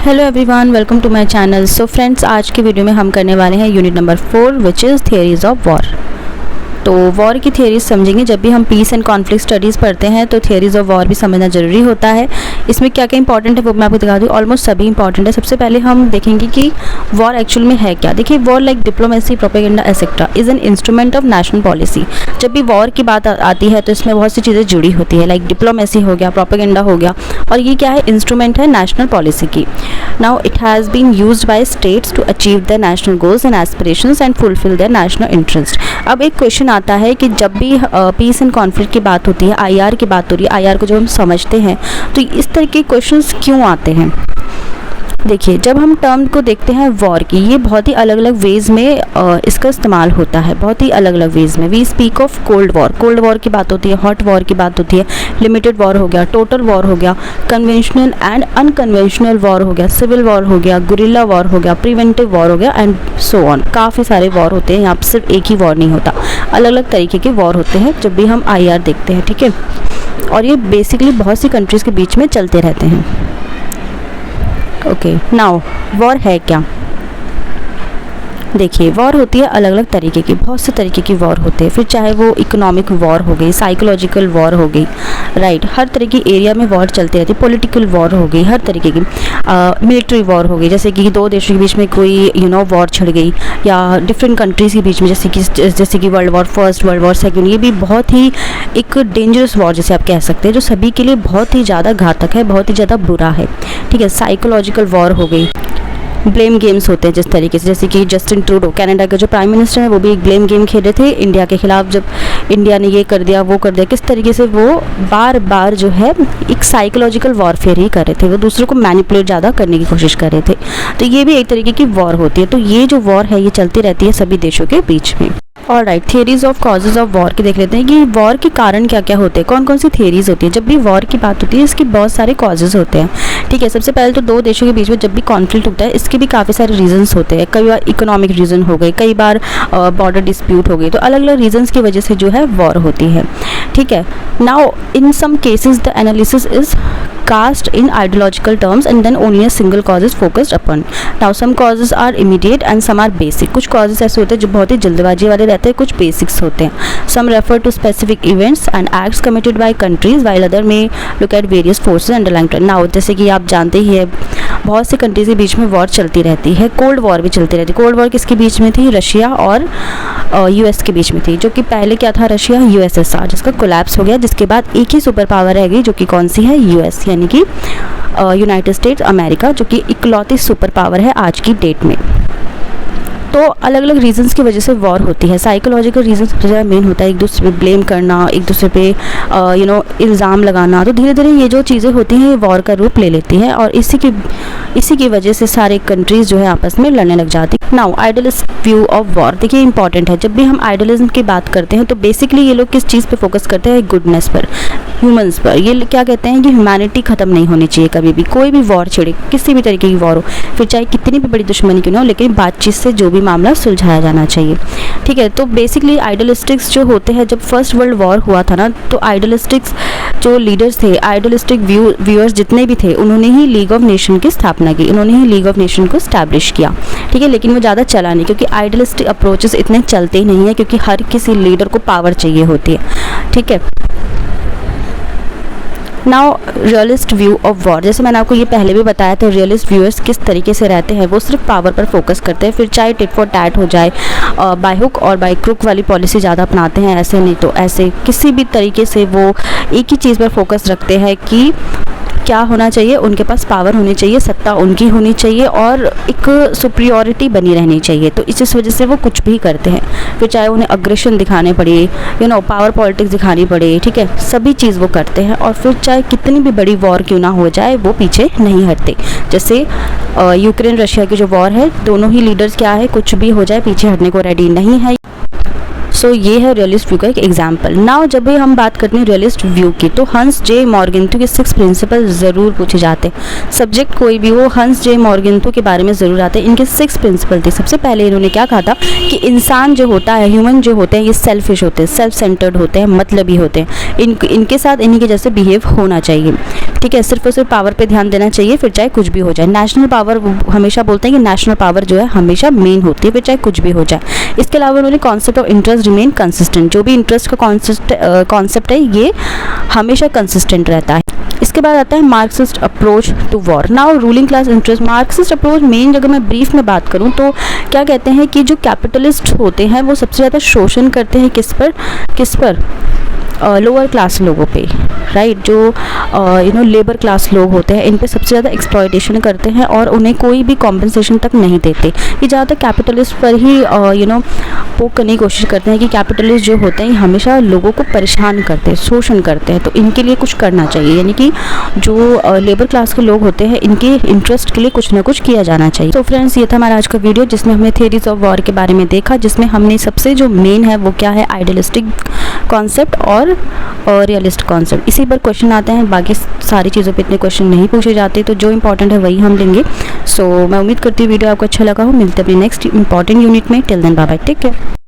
Hello everyone, welcome to my channel. So friends, आज की video में हम करने वाले हैं unit number 4 which is theories of war. तो वॉर की थियरीज समझेंगे। जब भी हम पीस एंड कॉन्फ्लिक्ट स्टडीज़ पढ़ते हैं तो थियरीज ऑफ वॉर भी समझना ज़रूरी होता है। इसमें क्या क्या इंपॉर्टेंट है वो मैं आपको दिखा दूँ। ऑलमोस्ट सभी इंपॉर्टेंट है। सबसे पहले हम देखेंगे कि वॉर एक्चुअल में है क्या। देखिए, war like diplomacy, propaganda etcetera is an instrument of national policy. जब भी वॉर की बात आती है तो इसमें बहुत सी चीज़ें जुड़ी होती है, लाइक डिप्लोमेसी हो गया, प्रोपेगेंडा हो गया, और ये क्या है, इंस्ट्रूमेंट है नेशनल पॉलिसी की। Now it has been used by states to achieve their national goals and aspirations and fulfil their national interest. अब एक क्वेश्चन आता है कि जब भी पीस एंड कॉन्फ्लिक्ट की बात होती है, आईआर की बात हो रही है, आईआर को जब हम समझते हैं तो इस तरह के क्वेश्चंस क्यों आते हैं। देखिए, जब हम टर्म को देखते हैं वॉर की, ये बहुत ही अलग अलग वेज़ में इसका इस्तेमाल होता है, बहुत ही अलग अलग वेज़ में। We speak of cold war, cold war की बात होती है, हॉट वॉर की बात होती है, लिमिटेड वॉर हो गया, टोटल वॉर हो गया, कन्वेंशनल एंड अनकन्वेंशनल वॉर हो गया, सिविल वॉर हो गया, गुरिल्ला वॉर हो गया, प्रिवेंटिव वॉर हो गया, एंड सो ऑन। काफ़ी सारे वॉर होते हैं, यहाँ पर सिर्फ एक ही वॉर नहीं होता, अलग अलग तरीके के वॉर होते हैं जब भी हम आईआर देखते हैं, ठीक है। और ये बेसिकली बहुत सी कंट्रीज़ के बीच में चलते रहते हैं। ओके, नाउ वॉर है क्या। देखिए, वॉर होती है अलग अलग तरीके की, बहुत से तरीके की वॉर होते हैं। फिर चाहे वो इकोनॉमिक वॉर हो गई, साइकोलॉजिकल वॉर हो गई, राइट, हर तरह की एरिया में वॉर चलती रहती है। पॉलिटिकल वॉर हो गई, हर तरीके की, मिलिट्री वॉर हो गई, जैसे कि दो देशों के बीच में कोई वॉर छिड़ गई, या डिफरेंट कंट्रीज़ के बीच में, जैसे कि world war first, world war second. ये भी बहुत ही एक डेंजरस वॉर जैसे आप कह सकते हैं, जो सभी के लिए बहुत ही ज़्यादा घातक है, बहुत ही ज़्यादा बुरा है, ठीक है। साइकोलॉजिकल वॉर हो गई, ब्लेम गेम्स होते हैं जिस तरीके से, जैसे कि जस्टिन ट्रूडो, कनाडा के जो प्राइम मिनिस्टर हैं, वो भी एक ब्लेम गेम खेले थे इंडिया के खिलाफ। जब इंडिया ने ये कर दिया, वो कर दिया, किस तरीके से वो बार बार जो है एक साइकोलॉजिकल वॉरफेयर ही कर रहे थे, वो दूसरों को मैनिपुलेट ज़्यादा करने की कोशिश कर रहे थे। तो ये भी एक तरीके की वॉर होती है। तो ये जो वॉर है ये चलती रहती है सभी देशों के बीच में। और right, theories of causes of war की देख लेते हैं कि वॉर के कारण क्या क्या होते हैं, कौन कौन सी थियरीज होती है। जब भी वॉर की बात होती है इसके बहुत सारे कॉजेज होते हैं, ठीक है। सबसे पहले तो दो देशों के बीच में जब भी कॉन्फ्लिक्ट होता है इसके भी काफ़ी सारे रीजंस होते हैं। कई बार इकोनॉमिक रीज़न हो गए, कई बार बॉर्डर डिस्प्यूट हो गई, तो अलग अलग रीजंस की वजह से जो है वॉर होती है, ठीक है। Now in some cases the analysis is cast in ideological terms and then only a single cause is focused upon. Now some causes are immediate and some are basic. कुछ causes ऐसे होते हैं जो बहुत ही जल्दबाजी वाले रहते हैं, कुछ basics होते हैं. Some refer to specific events and acts committed by countries while other may look at various forces underlying trend. Now जैसे कि आप जानते ही है बहुत से कंट्रीज के बीच में वॉर चलती रहती है, कोल्ड वॉर भी चलती रहती है। कोल्ड वॉर किसके बीच में थी, रशिया और यूएस के बीच में थी, जो कि पहले क्या था, रशिया यूएसएसआर, जिसका कोलैप्स हो गया, जिसके बाद एक ही सुपर पावर रह गई जो कि कौन सी है, यूएस, यानी कि यूनाइटेड स्टेट्स अमेरिका, जो कि इकलौती सुपर पावर है आज की डेट में। तो अलग अलग रीजंस की वजह से वॉर होती है। साइकोलॉजिकल रीजन सबसे ज़्यादा मेन होता है, एक दूसरे पे ब्लेम करना, एक दूसरे पे इल्ज़ाम लगाना। तो धीरे धीरे ये जो चीज़ें होती हैं ये वॉर का रूप ले लेती हैं, और इसी की वजह से सारे कंट्रीज़ जो है आपस में लड़ने लग जाती। Now idealist view of war, देखिए इंपॉर्टेंट है। जब भी हम आइडियलिज्म की बात करते हैं तो बेसिकली ये लोग किस चीज़ पे फोकस करते हैं, गुडनेस पर, ह्यूमंस पर। ये क्या कहते हैं कि ह्यूमैनिटी ख़त्म नहीं होनी चाहिए कभी भी, कोई भी वॉर छिड़े, किसी भी तरीके की वॉर हो, फिर चाहे कितनी भी बड़ी दुश्मनी क्यों ना हो, लेकिन बातचीत से जो भी मामला सुलझाया जाना चाहिए, ठीक है। तो बेसिकली आइडियलिस्टिक्स जो होते हैं, जब फर्स्ट वर्ल्ड वॉर हुआ था ना, तो आइडियलिस्टिक्स जो लीडर्स थे, आइडियलिस्टिक व्यूअर्स जितने भी थे, उन्होंने ही लीग ऑफ नेशन की स्थापना की, उन्होंने ही लीग ऑफ नेशन को स्टैब्लिश किया, ठीक है। लेकिन वो ज़्यादा चला नहीं, क्योंकि आइडियलिस्टिक अप्रोचेस इतने चलते ही नहीं है, क्योंकि हर किसी लीडर को पावर चाहिए होती है, ठीक है। Now realist view of war, जैसे मैंने आपको ये पहले भी बताया था, रियलिस्ट व्यूअर्स किस तरीके से रहते हैं, वो सिर्फ पावर पर फोकस करते हैं। फिर चाहे टिट फॉर टैट हो जाए, बाय हुक और बाय क्रुक वाली पॉलिसी ज़्यादा अपनाते हैं, ऐसे नहीं तो ऐसे, किसी भी तरीके से वो एक ही चीज़ पर फोकस रखते हैं कि क्या होना चाहिए, उनके पास पावर होनी चाहिए, सत्ता उनकी होनी चाहिए, और एक सुप्रियोरिटी बनी रहनी चाहिए। तो इस वजह से वो कुछ भी करते हैं, फिर चाहे उन्हें अग्रेशन दिखाने पड़े, पावर पॉलिटिक्स दिखानी पड़े, ठीक है, सभी चीज़ वो करते हैं। और फिर चाहे कितनी भी बड़ी वॉर क्यों ना हो जाए, वो पीछे नहीं हटते। जैसे यूक्रेन रशिया की जो वॉर है, दोनों ही लीडर्स क्या है, कुछ भी हो जाए पीछे हटने को रेडी नहीं है। सो ये है रियलिस्ट व्यू का एक एग्जाम्पल। नाउ जब भी हम बात करते हैं रियलिस्ट व्यू की, तो हंस जे मॉर्गेंटो के 6 प्रिंसिपल ज़रूर पूछे जाते हैं। सब्जेक्ट कोई भी हो, हंस जे मॉर्गेंटो के बारे में ज़रूर आते हैं। इनके 6 प्रिंसिपल थे। सबसे पहले इन्होंने क्या कहा था कि इंसान जो होता है, ह्यूमन जो होते हैं, ये सेल्फिश होते हैं, सेल्फ सेंटर्ड होते हैं, मतलबी होते हैं। इनके साथ इन्हीं के जैसे बिहेव होना चाहिए। ठीक है, सिर्फ और सिर्फ पावर पे ध्यान देना चाहिए, फिर चाहे कुछ भी हो जाए। नेशनल पावर हमेशा बोलते हैं कि नेशनल पावर जो है हमेशा मेन होती है, फिर चाहे कुछ भी हो जाए। इसके अलावा उन्होंने concept of interest remain consistent, जो भी इंटरेस्ट का कॉन्सेप्ट है ये हमेशा कंसिस्टेंट रहता है। इसके बाद आता है Marxist approach to war. Now ruling class interest, Marxist approach मेन अगर मैं ब्रीफ में बात करूं तो क्या कहते हैं कि जो कैपिटलिस्ट होते हैं वो सबसे ज़्यादा शोषण करते हैं किस पर लोअर क्लास लोगों पे, राइट। जो लेबर क्लास लोग होते हैं इन पे सबसे ज़्यादा एक्सप्लॉयटेशन करते हैं और उन्हें कोई भी कॉम्पनसेशन तक नहीं देते। ये ज़्यादातर कैपिटलिस्ट पर ही पोक करने की कोशिश करते हैं कि कैपिटलिस्ट जो होते हैं हमेशा लोगों को परेशान करते हैं, शोषण करते हैं, तो इनके लिए कुछ करना चाहिए, यानी कि जो लेबर क्लास के लोग होते हैं इनके इंटरेस्ट के लिए कुछ ना कुछ किया जाना चाहिए। तो फ्रेंड्स, ये था हमारा आज का वीडियो जिसमें हमने थियरीज ऑफ वॉर के बारे में देखा, जिसमें हमने सबसे जो मेन है वो क्या है, आइडियलिस्टिक कॉन्सेप्ट और रियलिस्ट कॉन्सेप्ट। इसी पर क्वेश्चन आते हैं, बाकी सारी चीज़ों पे इतने क्वेश्चन नहीं पूछे जाते, तो जो इंपॉर्टेंट है वही हम लेंगे। सो मैं उम्मीद करती हूँ वीडियो आपको अच्छा लगा हो। मिलते हैं अपने नेक्स्ट इंपॉर्टेंट यूनिट में। Till then bye bye, take care.